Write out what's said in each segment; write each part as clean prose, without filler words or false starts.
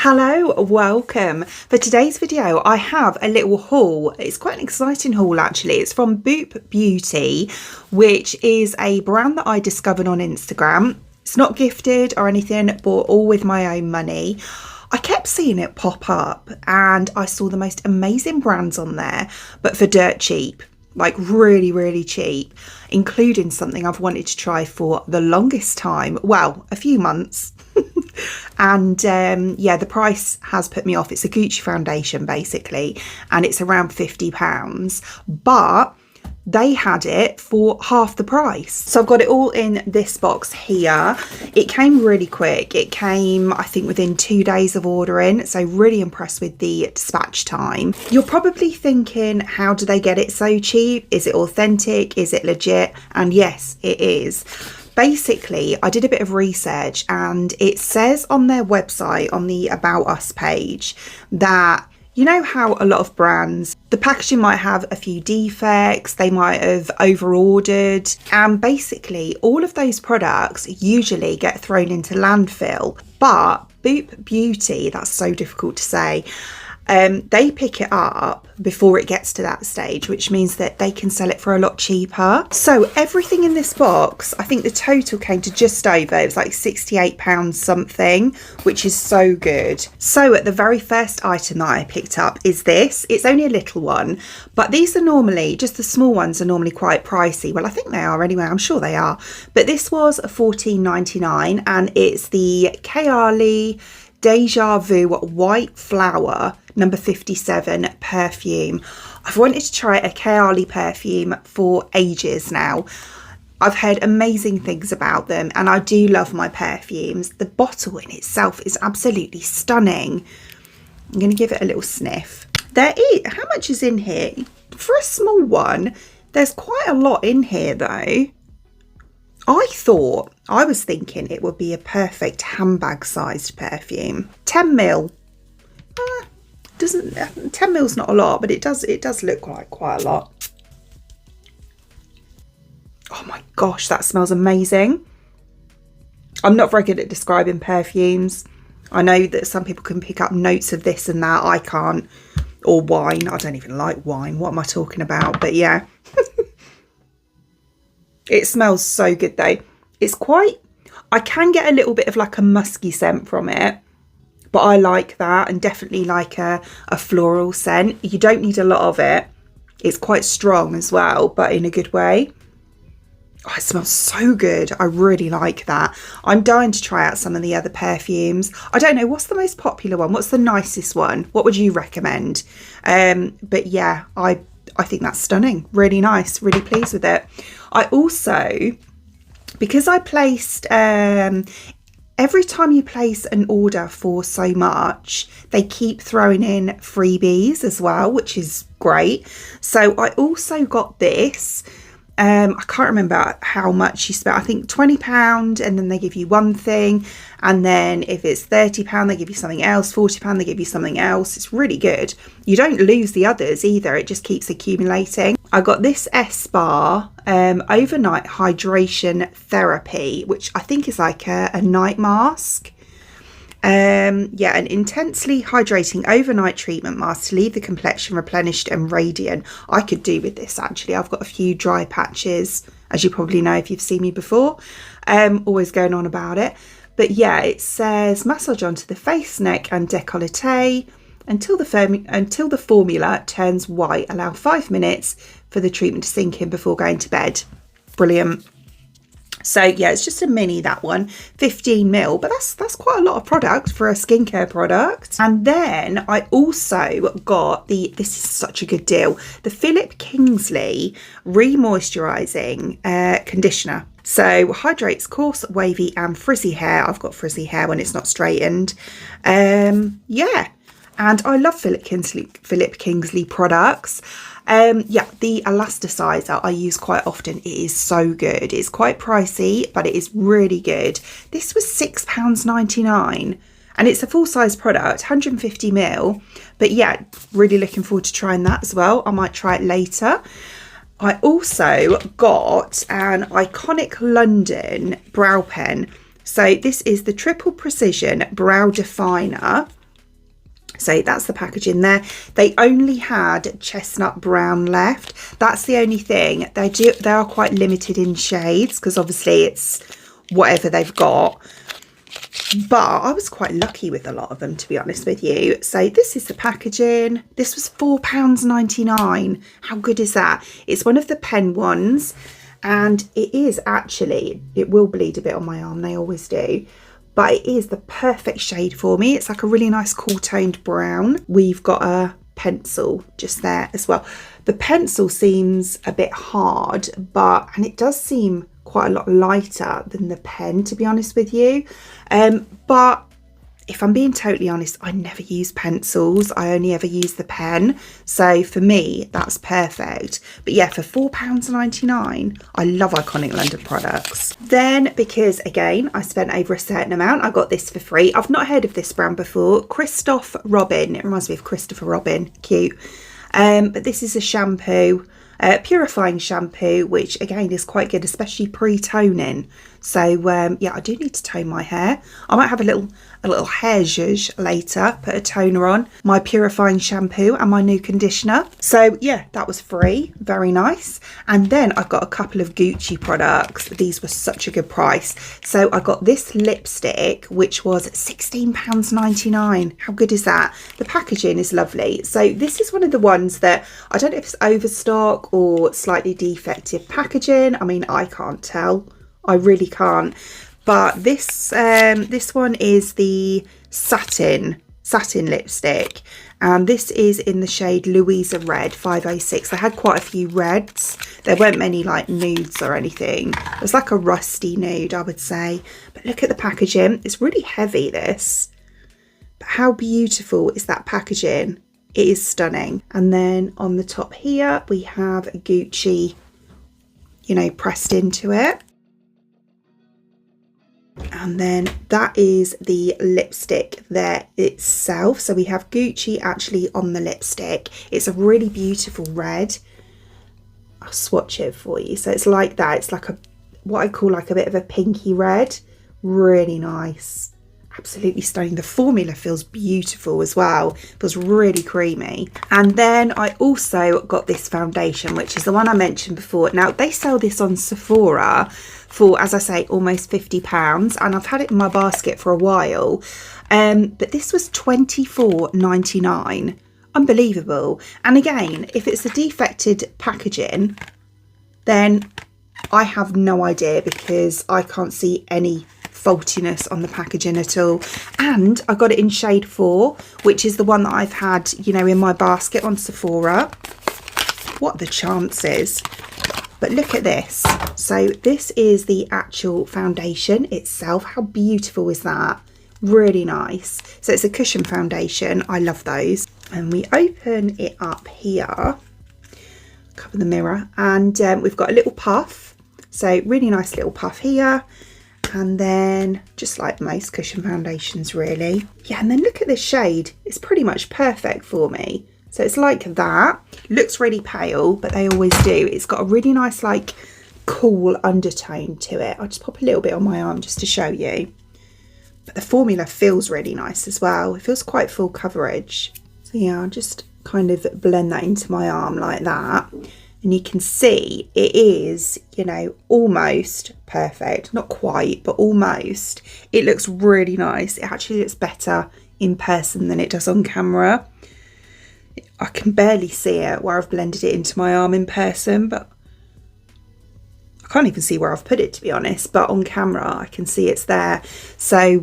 Hello, welcome. For today's video, I have a little haul. It's quite an exciting haul actually. It's from Beaute, which is a brand that I discovered on Instagram. It's not gifted or anything, bought all with my own money. I kept seeing it pop up and I saw the most amazing brands on there, but for dirt cheap. Like really cheap, including something I've wanted to try for the longest time, well, a few months. And yeah, the price has put me off. It's a Gucci foundation basically, and it's around £50, but they had it for half the price. So I've got it all in this box here. It came really quick. It came, I think, within 2 days of ordering. So really impressed with the dispatch time. You're probably thinking, how do they get it so cheap? Is it authentic? Is it legit? And yes, it is. Basically, I did a bit of research and it says on their website, on the About Us page, that you know how a lot of brands, the packaging might have a few defects, they might have over-ordered, and basically all of those products usually get thrown into landfill. But Beaute, that's so difficult to say, they pick it up before it gets to that stage, which means that they can sell it for a lot cheaper. So everything in this box, I think the total came to just over, it was like £68 something, which is so good. So the very first item that I picked up is this. It's only a little one, but these are normally, just the small ones are normally quite pricey. Well, I think they are anyway, I'm sure they are. But this was $14.99 and it's the Kayali Deja Vu White Flower number 57 perfume. I've wanted to try a Kayali perfume for ages now. I've heard amazing things about them and I do love my perfumes. The bottle in itself is absolutely stunning. I'm going to give it a little sniff. There is, how much is in here? For a small one, there's quite a lot in here though. I was thinking it would be a perfect handbag sized perfume. 10ml. 10ml's not a lot, but it does look like quite a lot. Oh my gosh, that smells amazing. I'm not very good at describing perfumes. I know that some people can pick up notes of this and that. I can't. Or wine. I don't even like wine. What am I talking about? But yeah. It smells so good though. It's quite, I can get a little bit of like a musky scent from it, but I like that, and definitely like a floral scent. You don't need a lot of it. It's quite strong as well, but in a good way. Oh, it smells so good. I really like that. I'm dying to try out some of the other perfumes. I don't know, what's the most popular one? What's the nicest one? What would you recommend? But yeah, I think that's stunning. Really nice. Really pleased with it. I also, because I placed, every time you place an order for so much, they keep throwing in freebies as well, which is great. So I also got this. I can't remember how much you spent. I think £20, and then they give you one thing, and then if it's £30 they give you something else, £40 they give you something else. It's really good. You don't lose the others either, it just keeps accumulating. I got this ESPA overnight hydration therapy, which I think is like a night mask. Yeah, an intensely hydrating overnight treatment mask to leave the complexion replenished and radiant. I could do with this actually. I've got a few dry patches, as you probably know if you've seen me before. Always going on about it. But yeah, it says massage onto the face, neck and décolleté until the formula turns white. Allow 5 minutes for the treatment to sink in before going to bed. Brilliant. So yeah, it's just a mini, that one, 15ml, but that's quite a lot of product for a skincare product. And then I also got this is such a good deal, the Kingsley Re-Moisturizing conditioner. So hydrates coarse, wavy and frizzy hair. I've got frizzy hair when it's not straightened. Yeah, and I love Philip Kingsley products. Yeah, the elasticizer I use quite often. It is so good. It's quite pricey, but it is really good. This was £6.99 and it's a full-size product, 150ml. But yeah, really looking forward to trying that as well. I might try it later. I also got an iconic London brow pen. So this is the Triple Precision Brow Definer. So that's the packaging there. They only had chestnut brown left. That's the only thing. They are quite limited in shades because obviously it's whatever they've got. But I was quite lucky with a lot of them, to be honest with you. So this is the packaging. This was £4.99. How good is that? It's one of the pen ones. And it is actually, it will bleed a bit on my arm. They always do. But it is the perfect shade for me. It's like a really nice cool toned brown. We've got a pencil just there as well. The pencil seems a bit hard, and it does seem quite a lot lighter than the pen, to be honest with you. But if I'm being totally honest, I never use pencils. I only ever use the pen. So for me, that's perfect. But yeah, for £4.99, I love Iconic London products. Then, because again, I spent over a certain amount, I got this for free. I've not heard of this brand before. Christophe Robin. It reminds me of Christopher Robin. Cute. But this is a shampoo. Purifying shampoo, which again is quite good, especially pre-toning. So yeah, I do need to tone my hair. I might have a little hair zhuzh later, put a toner on, my purifying shampoo and my new conditioner. So yeah, that was free, very nice. And then I got a couple of Gucci products. These were such a good price. So I got this lipstick, which was £16.99. How good is that? The packaging is lovely. So this is one of the ones that I don't know if it's overstock or slightly defective packaging. I mean, I can't tell. I really can't. But this one is the Satin lipstick. And this is in the shade Louisa Red 506. They had quite a few reds. There weren't many like nudes or anything. It was like a rusty nude, I would say. But look at the packaging. It's really heavy, this. But how beautiful is that packaging? It is stunning. And then on the top here, we have Gucci, you know, pressed into it. And then that is the lipstick there itself. So we have Gucci actually on the lipstick. It's a really beautiful red. I'll swatch it for you. So it's like that. It's like what I call like a bit of a pinky red. Really nice. Absolutely stunning. The formula feels beautiful as well. It feels really creamy. And then I also got this foundation, which is the one I mentioned before. Now they sell this on Sephora for, as I say, almost £50, and I've had it in my basket for a while. But this was £24.99. Unbelievable. And again, if it's a defected packaging, then I have no idea, because I can't see any faultiness on the packaging at all. And I got it in shade 4, which is the one that I've had, you know, in my basket on Sephora. What are the chances? But look at this. So this is the actual foundation itself. How beautiful is that? Really nice. So it's a cushion foundation. I love those. And we open it up here, cover the mirror, and we've got a little puff. So really nice little puff here. And then just like most cushion foundations, really. Yeah, and then look at this shade. It's pretty much perfect for me. So it's like that. Looks really pale, but they always do. It's got a really nice, like, cool undertone to it. I'll just pop a little bit on my arm just to show you. But the formula feels really nice as well. It feels quite full coverage. So yeah, I'll just kind of blend that into my arm like that. And you can see it is, you know, almost perfect. Not quite, but almost. It looks really nice. It actually looks better in person than it does on camera. I can barely see it where I've blended it into my arm in person, but I can't even see where I've put it, to be honest. But on camera, I can see it's there. So,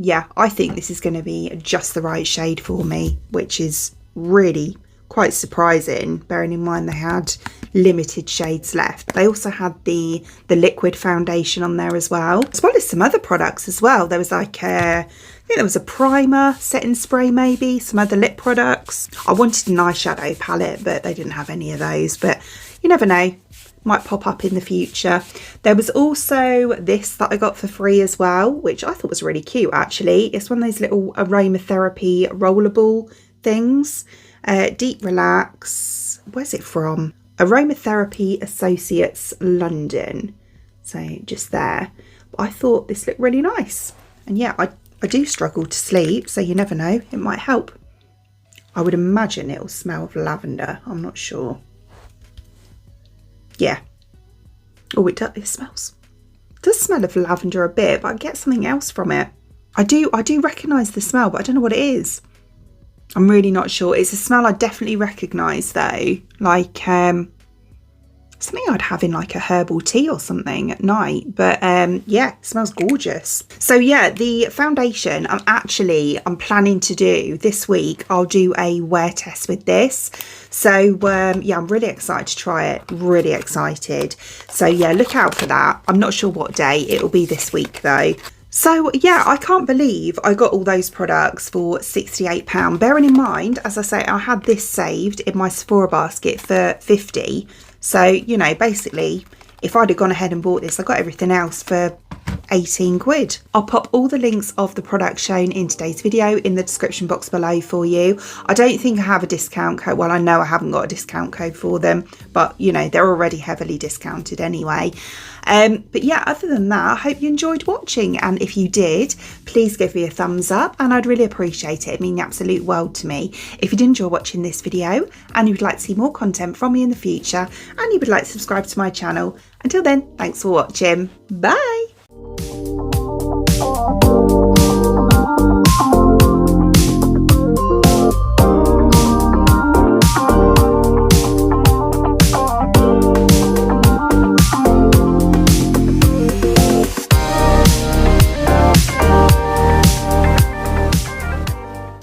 yeah, I think this is going to be just the right shade for me, which is really quite surprising, bearing in mind they had limited shades left. They also had the liquid foundation on there as well as some other products as well. There was like I think there was a primer, setting spray, maybe some other lip products. I wanted an eyeshadow palette, but they didn't have any of those. But you never know, might pop up in the future. There was also this that I got for free as well, which I thought was really cute actually. It's one of those little aromatherapy rollable things. Deep Relax. Where's it from? Aromatherapy Associates London. So just there. But I thought this looked really nice. And yeah, I do struggle to sleep, so you never know, it might help. I would imagine it'll smell of lavender. I'm not sure. Yeah. Oh, it does. It does smell of lavender a bit, but I get something else from it. I do recognise the smell, but I don't know what it is. I'm really not sure. It's a smell I definitely recognise though. Like something I'd have in like a herbal tea or something at night. But yeah, it smells gorgeous. So yeah, the foundation I'm planning to do this week. I'll do a wear test with this. So yeah, I'm really excited to try it. Really excited. So yeah, look out for that. I'm not sure what day. It'll be this week though. So yeah, I can't believe I got all those products for £68. Bearing in mind, as I say, I had this saved in my Sephora basket for 50. So, you know, basically, if I'd have gone ahead and bought this, I got everything else for 18 quid. I'll pop all the links of the products shown in today's video in the description box below for you. I don't think I have a discount code. Well, I know I haven't got a discount code for them, but you know, they're already heavily discounted anyway. But yeah, other than that, I hope you enjoyed watching, and if you did, please give me a thumbs up and I'd really appreciate it. It means the absolute world to me. If you did enjoy watching this video and you would like to see more content from me in the future and you would like to subscribe to my channel, until then, thanks for watching. Bye.